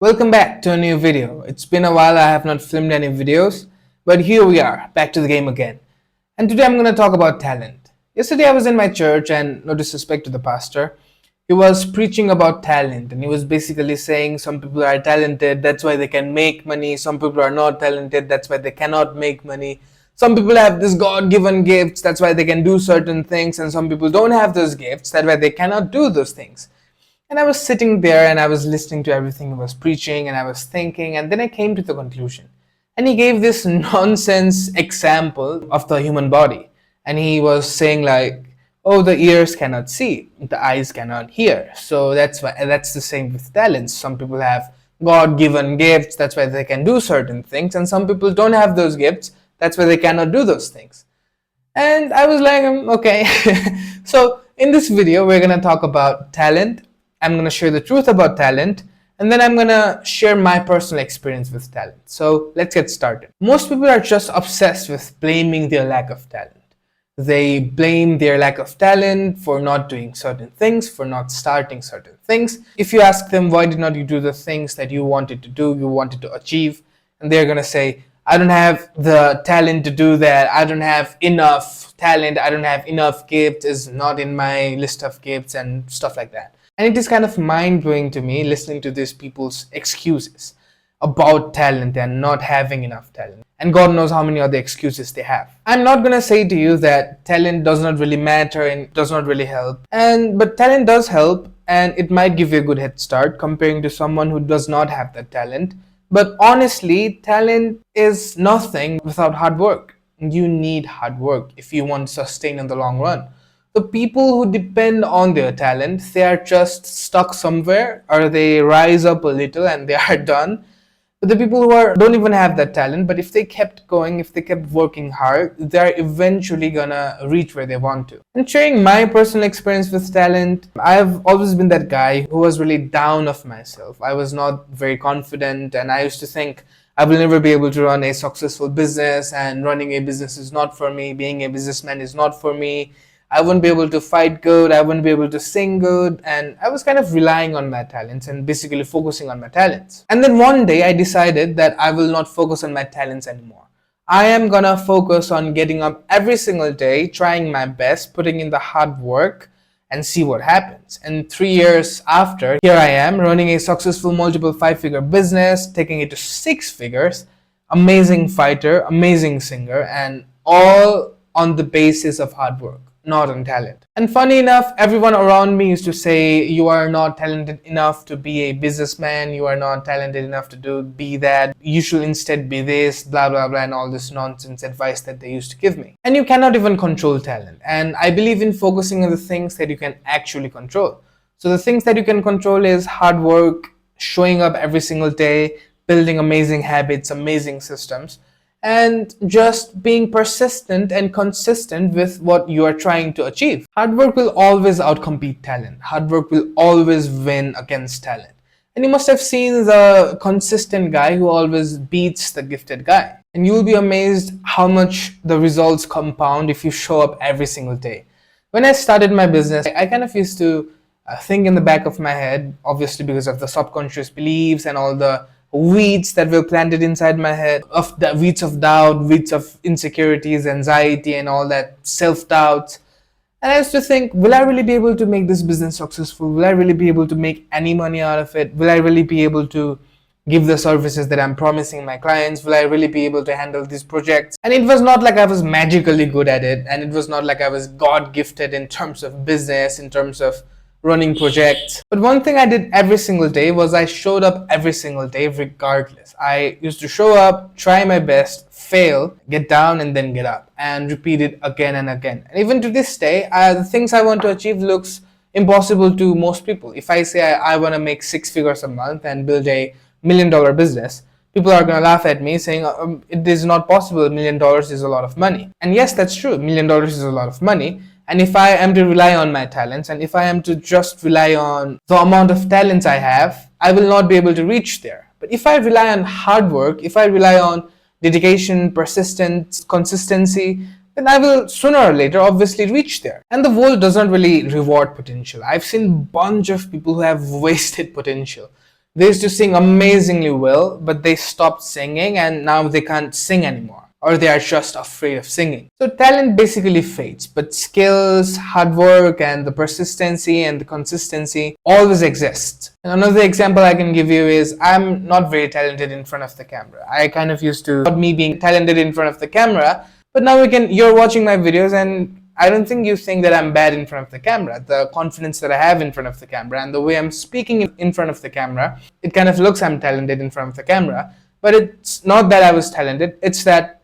Welcome back to a new video. It's been a while I have not filmed any videos, but here we are, back to the game again. And today I'm going to talk about talent. Yesterday I was in my church and no disrespect to the pastor, he was preaching about talent and he was basically saying some people are talented, that's why they can make money. Some people are not talented, that's why they cannot make money. Some people have this God-given gifts, that's why they can do certain things, and some people don't have those gifts, that's why they cannot do those things. And I was sitting there and I was listening to everything he was preaching and I was thinking, and then I came to the conclusion. And he gave this nonsense example of the human body. And he was saying like, oh, the ears cannot see, the eyes cannot hear. So that's the same with talents. Some people have God-given gifts, that's why they can do certain things, and some people don't have those gifts, that's why they cannot do those things. And I was like, okay. So in this video, we're gonna talk about talent. I'm going to share the truth about talent, and then I'm going to share my personal experience with talent. So let's get started. Most people are just obsessed with blaming their lack of talent. They blame their lack of talent for not doing certain things, for not starting certain things. If you ask them, why did not you do the things that you wanted to do, you wanted to achieve, and they're going to say, I don't have the talent to do that. I don't have enough talent. I don't have enough gifts. It's not in my list of gifts and stuff like that. And it is kind of mind-blowing to me listening to these people's excuses about talent and not having enough talent. And God knows how many other excuses they have. I'm not going to say to you that talent does not really matter and does not really help. But talent does help, and it might give you a good head start comparing to someone who does not have that talent. But honestly, talent is nothing without hard work. You need hard work if you want to sustain in the long run. The people who depend on their talent, they are just stuck somewhere, or they rise up a little and they are done. But the people who don't even have that talent, but if they kept going, if they kept working hard, they're eventually gonna reach where they want to. And sharing my personal experience with talent, I've always been that guy who was really down of myself. I was not very confident, and I used to think I will never be able to run a successful business, and running a business is not for me, being a businessman is not for me. I wouldn't be able to fight good, I wouldn't be able to sing good, and I was kind of relying on my talents and basically focusing on my talents. And then one day I decided that I will not focus on my talents anymore. I am gonna focus on getting up every single day, trying my best, putting in the hard work, and see what happens. And 3 years after, here I am running a successful multiple 5-figure business, taking it to 6 figures, amazing fighter, amazing singer, and all on the basis of hard work, not on talent. And funny enough, everyone around me used to say, you are not talented enough to be a businessman, you are not talented enough to be that, you should instead be this, blah blah blah, and all this nonsense advice that they used to give me. And you cannot even control talent, and I believe in focusing on the things that you can actually control. So the things that you can control is hard work, showing up every single day, building amazing habits, amazing systems, and just being persistent and consistent with what you are trying to achieve. Hard work will always outcompete talent. Hard work will always win against talent. And you must have seen the consistent guy who always beats the gifted guy. And you will be amazed how much the results compound if you show up every single day. When I started my business, I kind of used to think in the back of my head, obviously because of the subconscious beliefs and all the weeds that were planted inside my head, of the weeds of doubt, weeds of insecurities, anxiety, and all that self-doubt. And I used to think, will I really be able to make this business successful? Will I really be able to make any money out of it? Will I really be able to give the services that I'm promising my clients? Will I really be able to handle these projects? And it was not like I was magically good at it, and it was not like I was God gifted in terms of business, in terms of running projects. But one thing I did every single day was I showed up every single day regardless. I used to show up, try my best, fail, get down, and then get up, and repeat it again and again. And even to this day, the things I want to achieve looks impossible to most people. If I say I want to make 6 figures a month and build a $1 million business, people are going to laugh at me saying it is not possible, $1 million is a lot of money. And yes, that's true, $1 million is a lot of money. And if I am to rely on my talents, and if I am to just rely on the amount of talents I have, I will not be able to reach there. But if I rely on hard work, if I rely on dedication, persistence, consistency, then I will sooner or later obviously reach there. And the world does not really reward potential. I've seen a bunch of people who have wasted potential. They used to sing amazingly well, but they stopped singing and now they can't sing anymore, or they are just afraid of singing. So talent basically fades, but skills, hard work, and the persistency and the consistency always exist. And another example I can give you is I'm not very talented in front of the camera. I kind of used to me being talented in front of the camera, but now you're watching my videos and I don't think you think that I'm bad in front of the camera. The confidence that I have in front of the camera and the way I'm speaking in front of the camera, it kind of looks I'm talented in front of the camera. But it's not that I was talented, it's that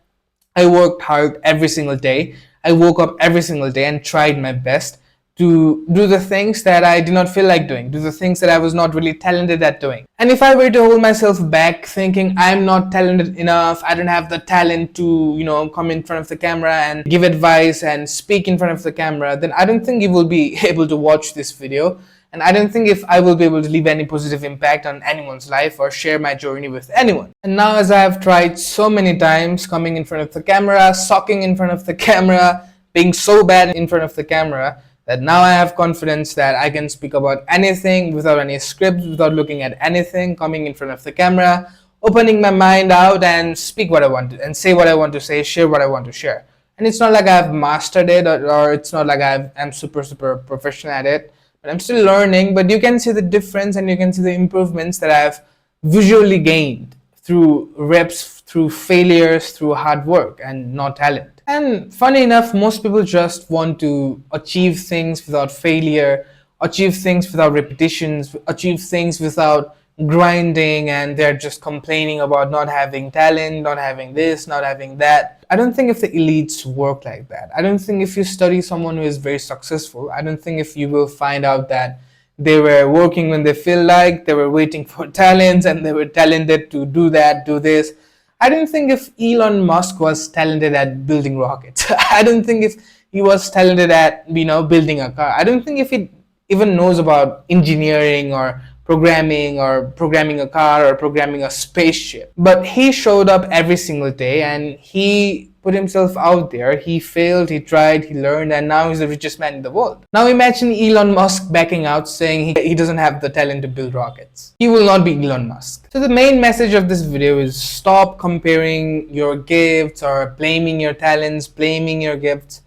I worked hard every single day. I woke up every single day and tried my best to do the things that I did not feel like doing, do the things that I was not really talented at doing. And if I were to hold myself back thinking I'm not talented enough, I don't have the talent to, come in front of the camera and give advice and speak in front of the camera, then I don't think you will be able to watch this video. And I don't think if I will be able to leave any positive impact on anyone's life or share my journey with anyone. And now as I have tried so many times coming in front of the camera, sulking in front of the camera, being so bad in front of the camera, that now I have confidence that I can speak about anything without any script, without looking at anything, coming in front of the camera, opening my mind out and speak what I want to, and say what I want to say, share what I want to share. And it's not like I've mastered it or it's not like I'm super professional at it, but I'm still learning. But you can see the difference and you can see the improvements that I've visually gained through reps, through failures, through hard work and not talent. And funny enough, most people just want to achieve things without failure, achieve things without repetitions, achieve things without grinding, and they're just complaining about not having talent, not having this, not having that. I don't think if the elites work like that. I don't think if you study someone who is very successful, I don't think if you will find out that they were working when they feel like, they were waiting for talents, and they were talented to do that, do this. I don't think if Elon Musk was talented at building rockets. I don't think if he was talented at, building a car. I don't think if he even knows about engineering or programming a car or programming a spaceship. But he showed up every single day and he put himself out there. He failed, he tried, he learned, and now he's the richest man in the world. Now imagine Elon Musk backing out saying he doesn't have the talent to build rockets. He will not be Elon Musk. So the main message of this video is stop comparing your gifts or blaming your talents, blaming your gifts.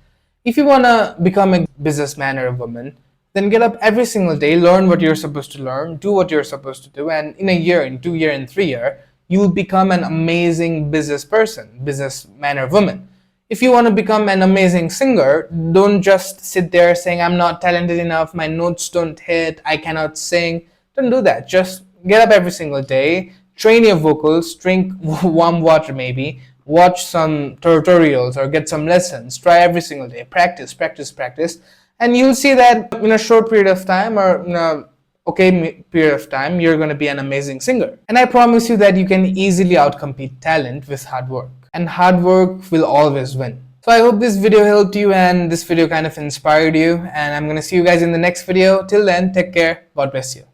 If you want to become a businessman or a woman, then get up every single day, learn what you're supposed to learn, do what you're supposed to do, and in a year, in 2 years, in 3 years, you will become an amazing business person, businessman or woman. If you want to become an amazing singer, don't just sit there saying, I'm not talented enough, my notes don't hit, I cannot sing. Don't do that. Just get up every single day, train your vocals, drink warm water maybe, watch some tutorials or get some lessons, try every single day, practice, and you'll see that in a short period of time or in a period of time, you're going to be an amazing singer. And I promise you that you can easily outcompete talent with hard work. And hard work will always win. So I hope this video helped you and this video kind of inspired you. And I'm going to see you guys in the next video. Till then, take care. God bless you.